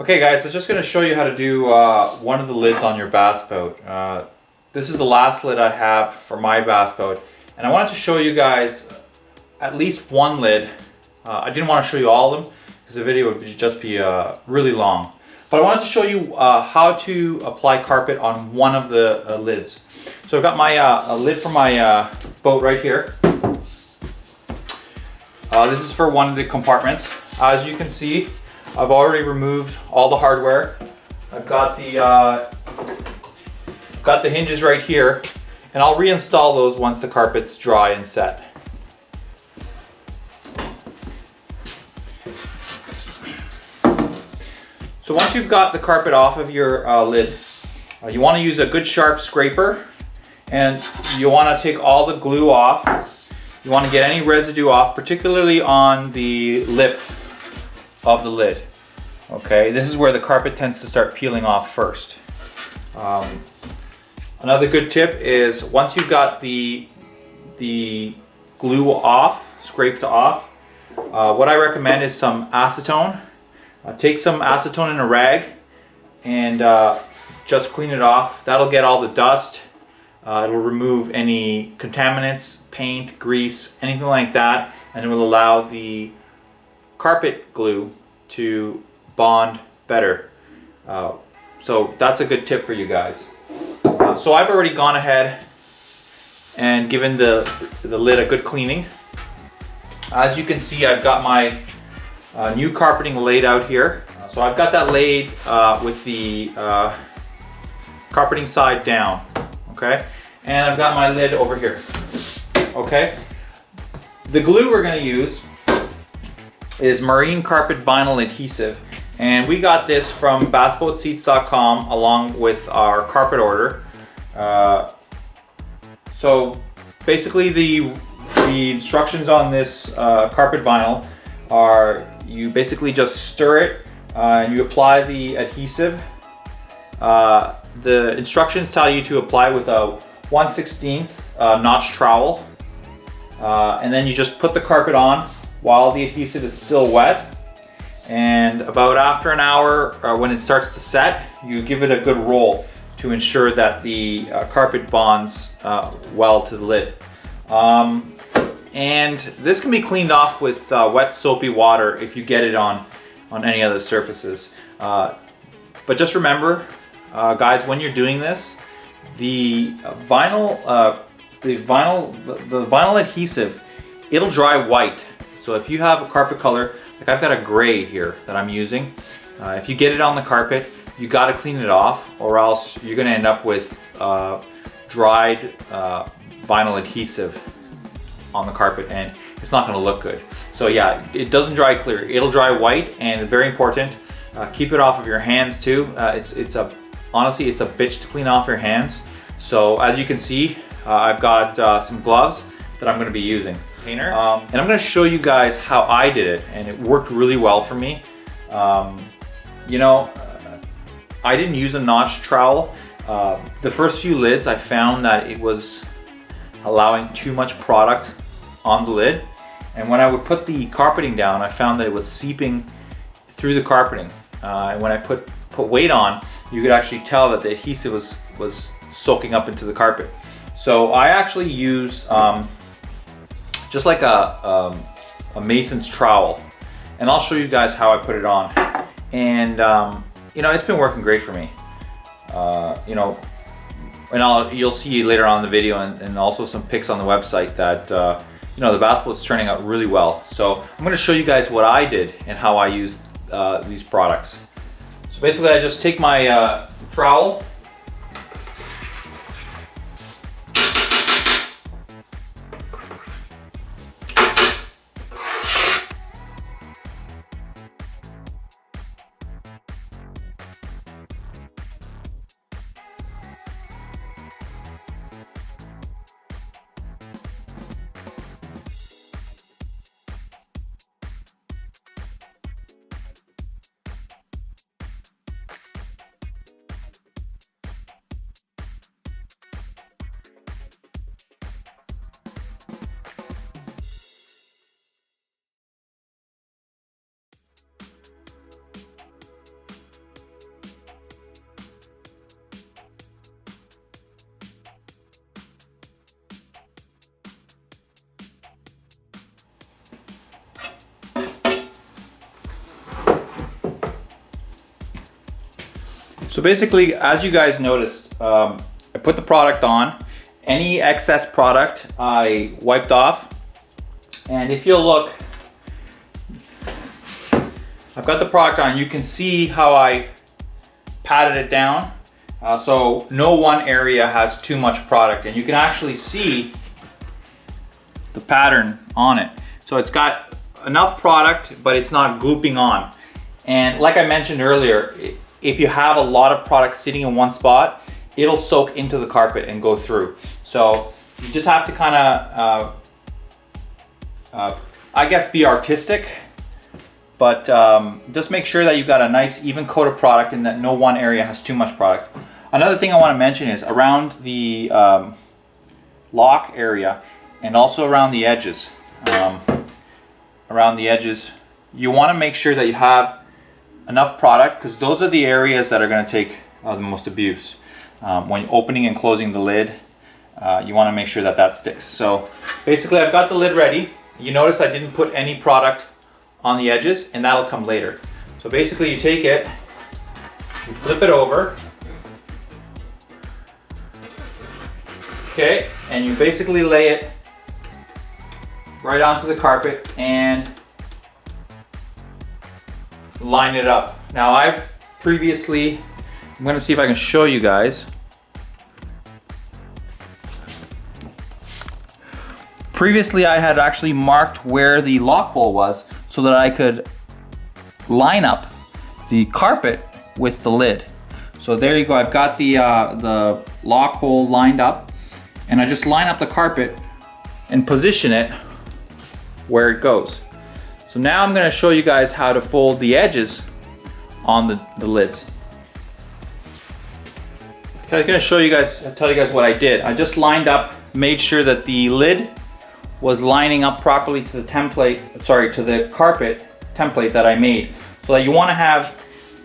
Okay guys, so just going to show you how to do one of the lids on your bass boat. This is the last lid I have for my bass boat, and I wanted to show you guys at least one lid. I didn't want to show you all of them because the video would just be really long. But I wanted to show you how to apply carpet on one of the lids. So I've got my lid for my boat right here. This is for one of the compartments. As you can see, I've already removed all the hardware. I've got the hinges right here, and I'll reinstall those once the carpet's dry and set. So once you've got the carpet off of your lid, you want to use a good sharp scraper, and you want to take all the glue off. You want to get any residue off, particularly on the lip of the lid. Okay, this is where the carpet tends to start peeling off first. Another good tip is once you've got the glue off, scraped off, what I recommend is some acetone. Take some acetone in a rag and just clean it off. That'll get all the dust. It'll remove any contaminants, paint, grease, anything like that, and it will allow the carpet glue to bond better. So that's a good tip for you guys. So I've already gone ahead and given the lid a good cleaning. As you can see, I've got my new carpeting laid out here. So I've got that laid with the carpeting side down, okay? And I've got my lid over here, okay? The glue we're gonna use is Marine Carpet Vinyl Adhesive. And we got this from bassboatseats.com along with our carpet order. So basically the instructions on this carpet vinyl are you basically just stir it and you apply the adhesive. The instructions tell you to apply with a 1/16 notch trowel, and then you just put the carpet on while the adhesive is still wet. And about after an hour, when it starts to set, you give it a good roll to ensure that the carpet bonds well to the lid. And this can be cleaned off with wet soapy water if you get it on any other surfaces. But just remember, guys, when you're doing this, the vinyl adhesive, it'll dry white. So if you have a carpet color, like I've got a gray here that I'm using, if you get it on the carpet, you got to clean it off, or else you're going to end up with dried vinyl adhesive on the carpet, and it's not going to look good. So yeah, it doesn't dry clear. It'll dry white, and very important, keep it off of your hands too. Honestly, it's a bitch to clean off your hands. So as you can see, I've got some gloves that I'm going to be using. And I'm going to show you guys how I did it, and it worked really well for me. You know, I didn't use a notch trowel. The first few lids, I found that it was allowing too much product on the lid, and when I would put the carpeting down, I found that it was seeping through the carpeting. And when I put weight on, you could actually tell that the adhesive was soaking up into the carpet. So I actually use just like a mason's trowel, and I'll show you guys how I put it on. And you know, it's been working great for me. You know, and you'll see later on in the video, and also some pics on the website that you know, the bass boat's turning out really well. So I'm going to show you guys what I did and how I used these products. So basically, I just take my trowel. So basically, as you guys noticed, I put the product on. Any excess product I wiped off. And if you'll look, I've got the product on. You can see how I patted it down. So no one area has too much product, and you can actually see the pattern on it. So it's got enough product, but it's not glooping on. And like I mentioned earlier, if you have a lot of product sitting in one spot, it'll soak into the carpet and go through. So you just have to kind of, I guess, be artistic, but just make sure that you've got a nice even coat of product and that no one area has too much product. Another thing I want to mention is around the lock area and also around the edges. You want to make sure that you have enough product, because those are the areas that are going to take the most abuse. When opening and closing the lid, you want to make sure that that sticks. So basically I've got the lid ready. You notice I didn't put any product on the edges, and that'll come later. So basically you take it, you flip it over, okay, and you basically lay it right onto the carpet and line it up. Now I'm going to see if I can show you guys. Previously I had actually marked where the lock hole was so that I could line up the carpet with the lid. So there you go, I've got the lock hole lined up, and I just line up the carpet and position it where it goes. So now I'm going to show you guys how to fold the edges on the lids. Okay, I'm going to show you guys, tell you guys what I did. I just lined up, made sure that the lid was lining up properly to the template, to the carpet template that I made. So that you want to have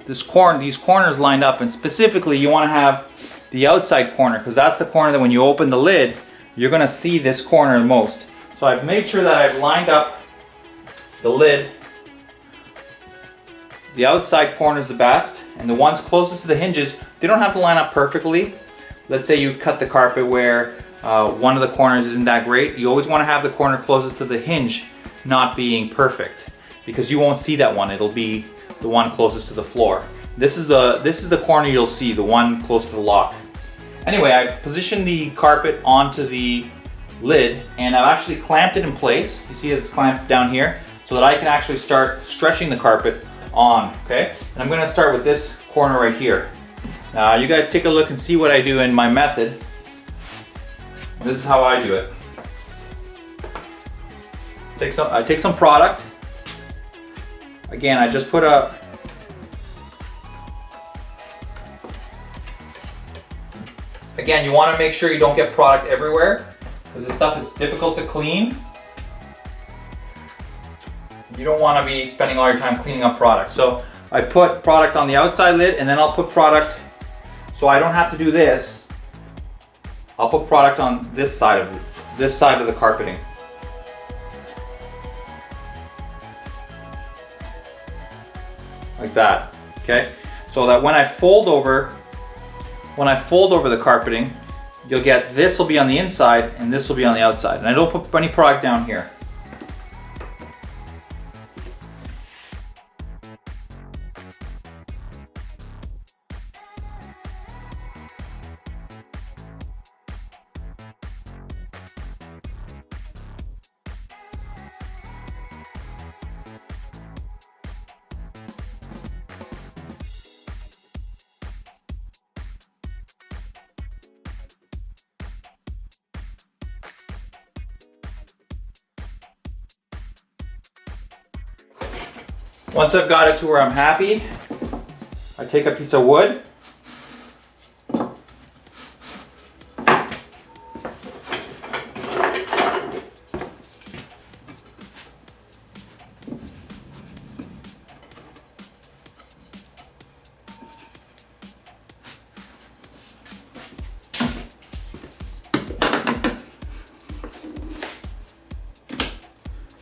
these corners lined up, and specifically you want to have the outside corner, because that's the corner that when you open the lid, you're going to see this corner the most. So I've made sure that I've lined up the lid. The outside corner is the best, and the ones closest to the hinges, they don't have to line up perfectly. Let's say you cut the carpet where one of the corners isn't that great. You always want to have the corner closest to the hinge not being perfect, because you won't see that one. It'll be the one closest to the floor. This is the corner you'll see, the one close to the lock. Anyway, I positioned the carpet onto the lid, and I've actually clamped it in place. You see it's clamped down here, so that I can actually start stretching the carpet on, okay? And I'm going to start with this corner right here. Now you guys take a look and see what I do in my method. This is how I do it. I take some product. Again, I just put a Again, you want to make sure you don't get product everywhere, because this stuff is difficult to clean. You don't want to be spending all your time cleaning up product. So I put product on the outside lid, and then I'll put product, so I don't have to do this. I'll put product on this side of the carpeting. Like that, okay? So that when I fold over the carpeting, you'll get, this will be on the inside and this will be on the outside. And I don't put any product down here. Once I've got it to where I'm happy, I take a piece of wood,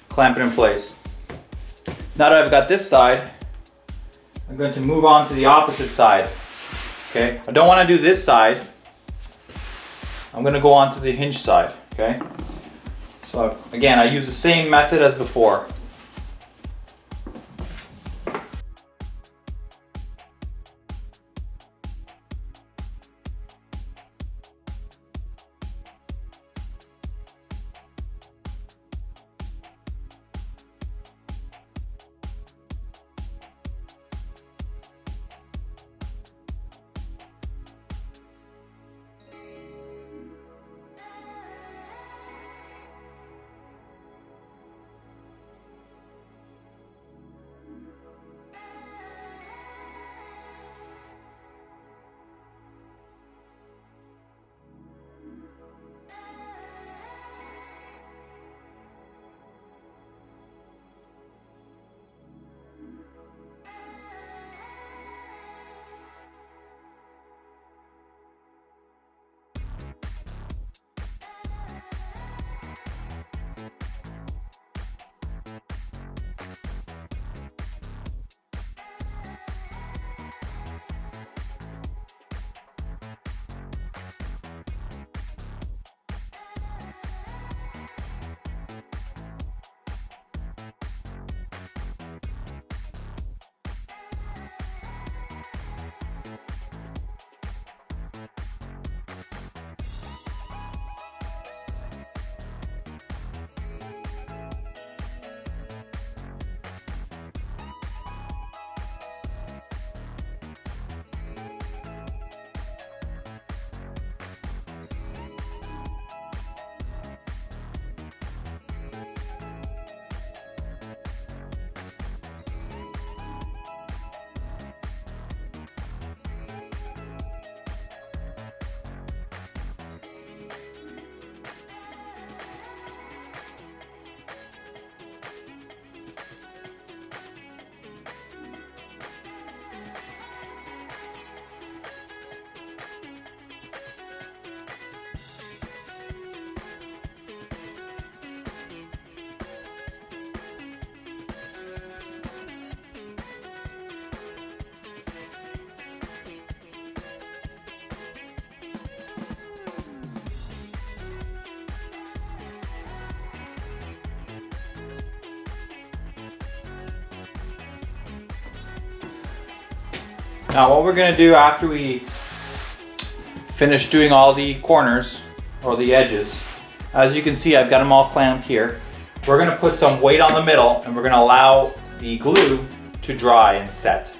clamp it in place. Now that I've got this side, I'm going to move on to the opposite side. Okay, I don't want to do this side. I'm going to go on to the hinge side. Okay, so again, I use the same method as before. Now what we're going to do after we finish doing all the corners or the edges, as you can see I've got them all clamped here. We're going to put some weight on the middle and we're going to allow the glue to dry and set.